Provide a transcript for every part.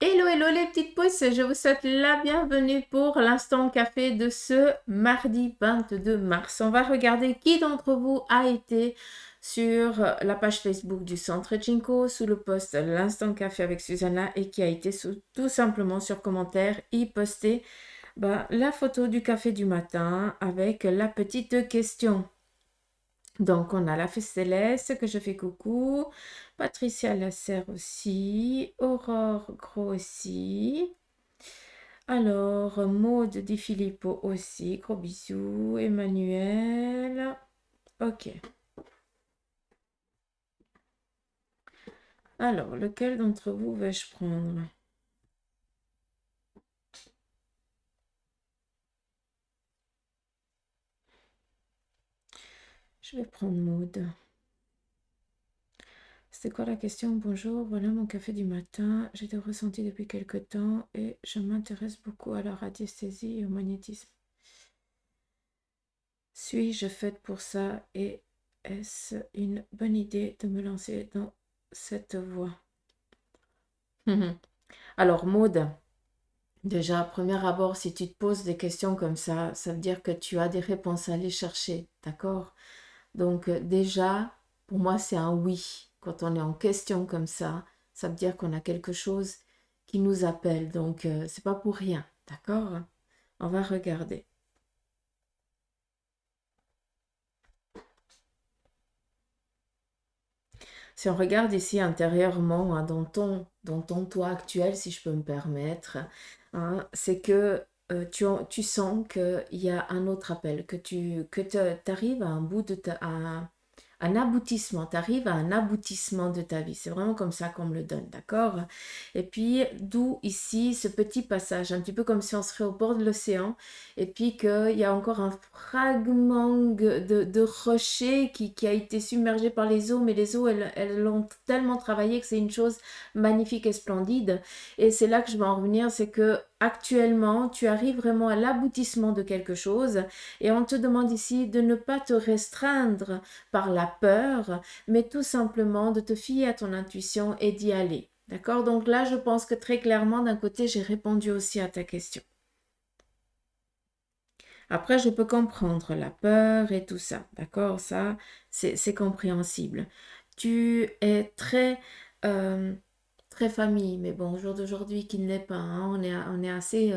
Hello, hello les petites pousses, je vous souhaite la bienvenue pour l'instant café de ce mardi 22 mars. On va regarder qui d'entre vous a été sur la page Facebook du Centre Chinko sous le post l'instant café avec Susanna et qui a été tout simplement sur commentaire y poster la photo du café du matin avec la petite question. Donc, on a la fée Céleste que je fais coucou. Patricia Lasserre aussi. Aurore Gros aussi. Alors, Maude Di Filippo aussi. Gros bisous. Emmanuel. Ok. Alors, lequel d'entre vous vais-je prendre? Je vais prendre Maude. C'était quoi la question? Bonjour, voilà mon café du matin. J'ai des ressentis depuis quelque temps et je m'intéresse beaucoup à la radiesthésie et au magnétisme. Suis-je faite pour ça et est-ce une bonne idée de me lancer dans cette voie? Alors, Maude, déjà, premier abord, si tu te poses des questions comme ça veut dire que tu as des réponses à aller chercher, d'accord? Donc, déjà, pour moi, c'est un oui. Quand on est en question comme ça veut dire qu'on a quelque chose qui nous appelle. Donc, c'est pas pour rien, d'accord? On va regarder. Si on regarde ici intérieurement, hein, dans ton toi actuel, si je peux me permettre, hein, c'est que tu sens qu'il y a un autre appel, que tu arrives à un bout de un aboutissement, tu arrives à un aboutissement de ta vie. C'est vraiment comme ça qu'on me le donne, d'accord? Et puis, d'où ici ce petit passage, un petit peu comme si on serait au bord de l'océan, et puis qu'il y a encore un fragment de rocher qui a été submergé par les eaux, mais les eaux, elles l'ont tellement travaillé que c'est une chose magnifique et splendide. Et c'est là que je veux en revenir, c'est que actuellement, tu arrives vraiment à l'aboutissement de quelque chose, et on te demande ici de ne pas te restreindre par la peur, mais tout simplement de te fier à ton intuition et d'y aller. D'accord? Donc là, je pense que très clairement, d'un côté, j'ai répondu aussi à ta question. Après, je peux comprendre la peur et tout ça. D'accord? Ça, c'est compréhensible. Tu es très famille, mais bon, au jour d'aujourd'hui, qui ne l'est pas, hein. On est assez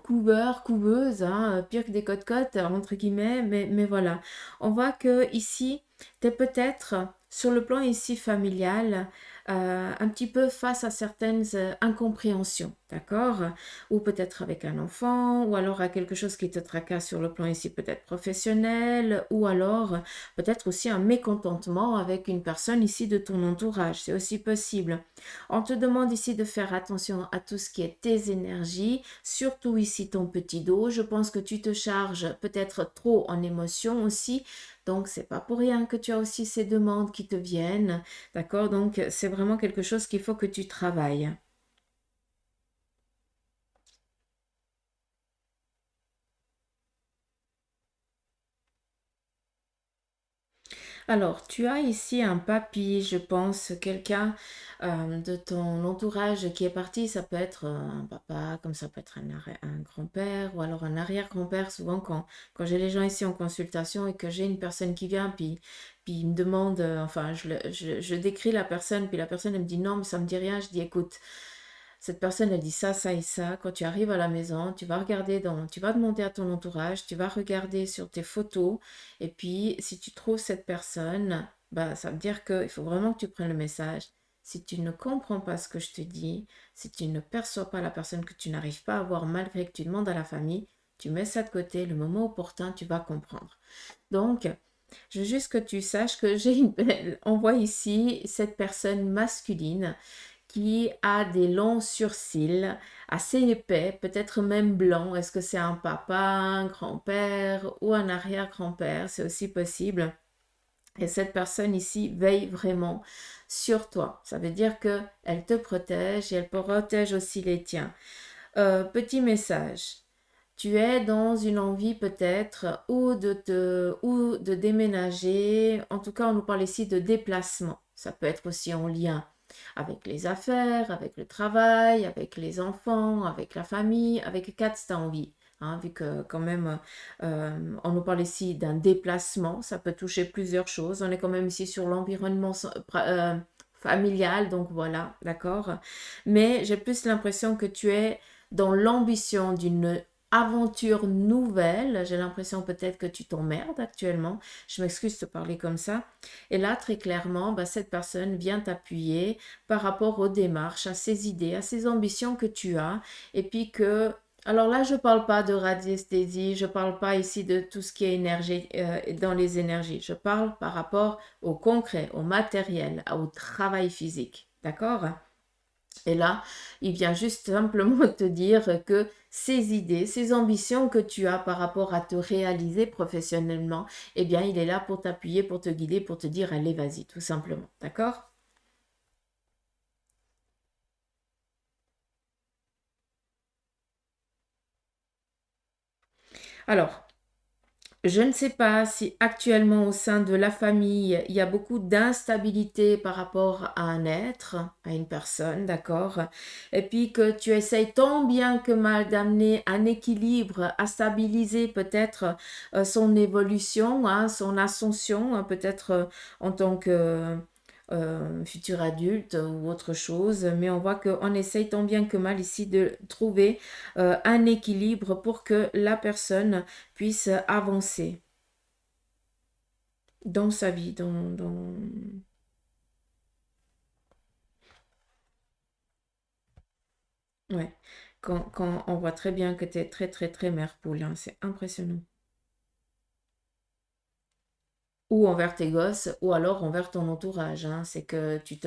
couveur, couveuse, hein, pire que des côtes-côtes, entre guillemets, mais voilà. On voit que ici, tu es peut-être, sur le plan ici familial, un petit peu face à certaines incompréhensions, d'accord? Ou peut-être avec un enfant, ou alors à quelque chose qui te tracasse sur le plan ici peut-être professionnel, ou alors peut-être aussi un mécontentement avec une personne ici de ton entourage, c'est aussi possible. On te demande ici de faire attention à tout ce qui est tes énergies, surtout ici ton petit dos. Je pense que tu te charges peut-être trop en émotion aussi, donc c'est pas pour rien que tu as aussi ces demandes qui te viennent, d'accord? Donc c'est vraiment quelque chose qu'il faut que tu travailles. Alors, tu as ici un papy, je pense, quelqu'un de ton entourage qui est parti. Ça peut être un papa, comme ça peut être un grand-père ou alors un arrière-grand-père. Souvent, quand j'ai les gens ici en consultation et que j'ai une personne qui vient, puis il me demande, enfin, je décris la personne, puis la personne, elle me dit non, mais ça me dit rien. Je dis, écoute, cette personne, elle dit ça et ça. Quand tu arrives à la maison, tu vas demander à ton entourage, tu vas regarder sur tes photos, et puis si tu trouves cette personne, ça veut dire qu'il faut vraiment que tu prennes le message. Si tu ne comprends pas ce que je te dis, si tu ne perçois pas la personne que tu n'arrives pas à voir malgré que tu demandes à la famille, tu mets ça de côté, le moment opportun, tu vas comprendre. Donc, je veux juste que tu saches que on voit ici cette personne masculine qui a des longs sourcils assez épais, peut-être même blancs. Est-ce que c'est un papa, un grand-père ou un arrière-grand-père? C'est aussi possible. Et cette personne ici veille vraiment sur toi. Ça veut dire qu'elle te protège et elle protège aussi les tiens. Petit message. Tu es dans une envie peut-être ou de déménager. En tout cas, on nous parle ici de déplacement. Ça peut être aussi en lien avec les affaires, avec le travail, avec les enfants, avec la famille, avec quatre si tu as envie. Hein, vu que quand même, on nous parle ici d'un déplacement, ça peut toucher plusieurs choses. On est quand même ici sur l'environnement familial, donc voilà, d'accord. Mais j'ai plus l'impression que tu es dans l'ambition d'une aventure nouvelle. J'ai l'impression peut-être que tu t'emmerdes actuellement. Je m'excuse de te parler comme ça. Et là, très clairement, bah, cette personne vient t'appuyer par rapport aux démarches, à ses idées, à ses ambitions que tu as. Et puis que alors là, je ne parle pas de radiesthésie, je ne parle pas ici de tout ce qui est énergie, dans les énergies. Je parle par rapport au concret, au matériel, au travail physique. D'accord? Et là, il vient juste simplement te dire que ces idées, ces ambitions que tu as par rapport à te réaliser professionnellement, eh bien, il est là pour t'appuyer, pour te guider, pour te dire, allez, vas-y, tout simplement. D'accord? Alors, je ne sais pas si actuellement au sein de la famille, il y a beaucoup d'instabilité par rapport à un être, à une personne, d'accord? Et puis que tu essayes tant bien que mal d'amener un équilibre, à stabiliser peut-être son évolution, hein, son ascension, hein, peut-être en tant que futur adulte ou autre chose. Mais on voit qu'on essaye tant bien que mal ici de trouver un équilibre pour que la personne puisse avancer dans sa vie, Ouais. Quand on voit très bien que tu es très, très, très mère poule, hein, c'est impressionnant. Ou envers tes gosses, ou alors envers ton entourage, hein. C'est que tu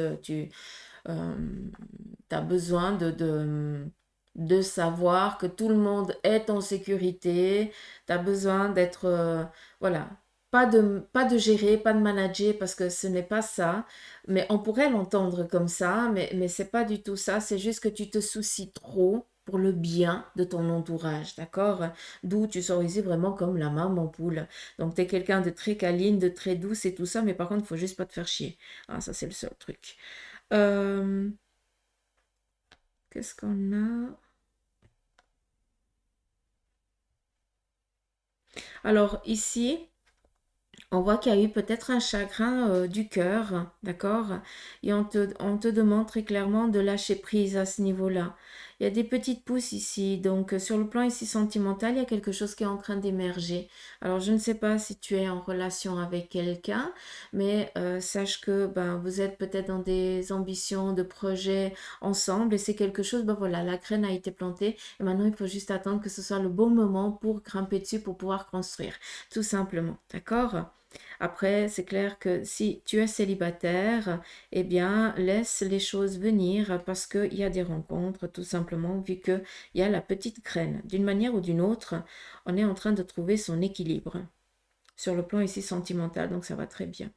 as besoin de savoir que tout le monde est en sécurité. Tu as besoin d'être, voilà, pas de gérer, pas de manager, parce que ce n'est pas ça. Mais on pourrait l'entendre comme ça, mais c'est pas du tout ça. C'est juste que tu te soucies trop pour le bien de ton entourage, d'accord? D'où tu sors ici vraiment comme la maman poule. Donc, tu es quelqu'un de très câline, de très douce et tout ça, mais par contre, il faut juste pas te faire chier. Ah, ça, c'est le seul truc. Euh, Qu'est-ce qu'on a? Alors ici, on voit qu'il y a eu peut-être un chagrin du cœur, d'accord? Et on te demande très clairement de lâcher prise à ce niveau-là. Il y a des petites pousses ici, donc sur le plan ici sentimental, il y a quelque chose qui est en train d'émerger. Alors je ne sais pas si tu es en relation avec quelqu'un, mais sache que ben, vous êtes peut-être dans des ambitions de projets ensemble et c'est quelque chose, ben voilà, la graine a été plantée et maintenant il faut juste attendre que ce soit le bon moment pour grimper dessus, pour pouvoir construire, tout simplement, d'accord? Après, c'est clair que si tu es célibataire, eh bien, laisse les choses venir parce qu'il y a des rencontres, tout simplement, vu qu'il y a la petite graine. D'une manière ou d'une autre, on est en train de trouver son équilibre sur le plan ici sentimental, donc ça va très bien.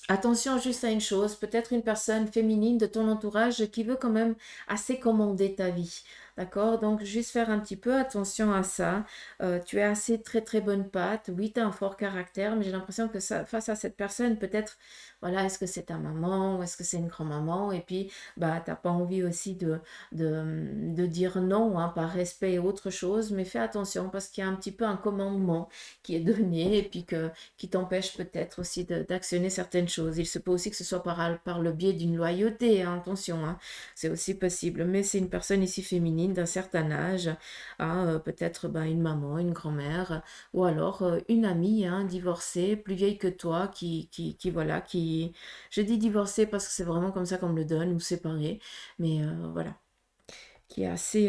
Attention juste à une chose, peut-être une personne féminine de ton entourage qui veut quand même assez commander ta vie. D'accord? Donc, juste faire un petit peu attention à ça. Tu es assez très très bonne patte. Oui, tu as un fort caractère, mais j'ai l'impression que ça, face à cette personne, peut-être, voilà, est-ce que c'est ta maman ou est-ce que c'est une grand-maman? Et puis, bah, t'as pas envie aussi de dire non, hein, par respect et autre chose, mais fais attention parce qu'il y a un petit peu un commandement qui est donné et puis qui t'empêche peut-être aussi d'actionner certaines choses. Il se peut aussi que ce soit par le biais d'une loyauté, hein, attention, hein, c'est aussi possible. Mais c'est une personne ici féminine d'un certain âge, hein, peut-être ben, une maman, une grand-mère, ou alors une amie hein, divorcée, plus vieille que toi, voilà, je dis divorcée parce que c'est vraiment comme ça qu'on me le donne, ou séparée, mais voilà, qui est assez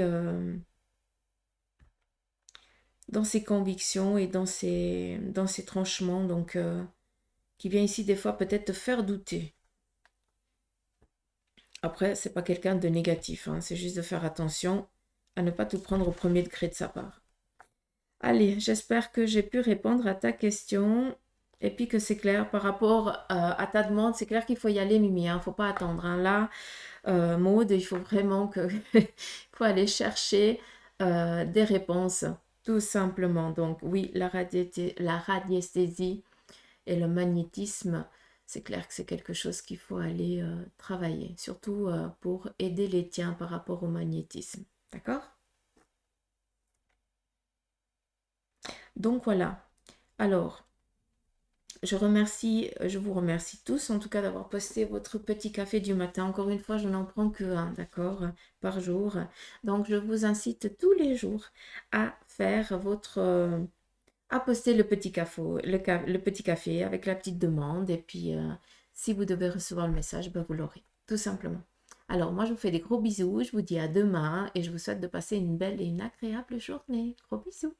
dans ses convictions et dans ses tranchements, donc qui vient ici des fois peut-être te faire douter. Après, c'est pas quelqu'un de négatif, hein, c'est juste de faire attention à ne pas tout prendre au premier degré de sa part. Allez, j'espère que j'ai pu répondre à ta question et puis que c'est clair par rapport à ta demande. C'est clair qu'il faut y aller, Mimi, hein, faut pas attendre, hein. Là, Maud, il faut vraiment que il faut aller chercher des réponses, tout simplement. Donc oui, la radiesthésie et le magnétisme, c'est clair que c'est quelque chose qu'il faut aller travailler, surtout pour aider les tiens par rapport au magnétisme. D'accord? Donc voilà. Alors, je vous remercie tous en tout cas d'avoir posté votre petit café du matin. Encore une fois, je n'en prends que un, d'accord, par jour. Donc, je vous incite tous les jours à faire à poster le petit café, le petit café avec la petite demande. Et puis, si vous devez recevoir le message, ben, vous l'aurez, tout simplement. Alors, moi, je vous fais des gros bisous. Je vous dis à demain et je vous souhaite de passer une belle et une agréable journée. Gros bisous.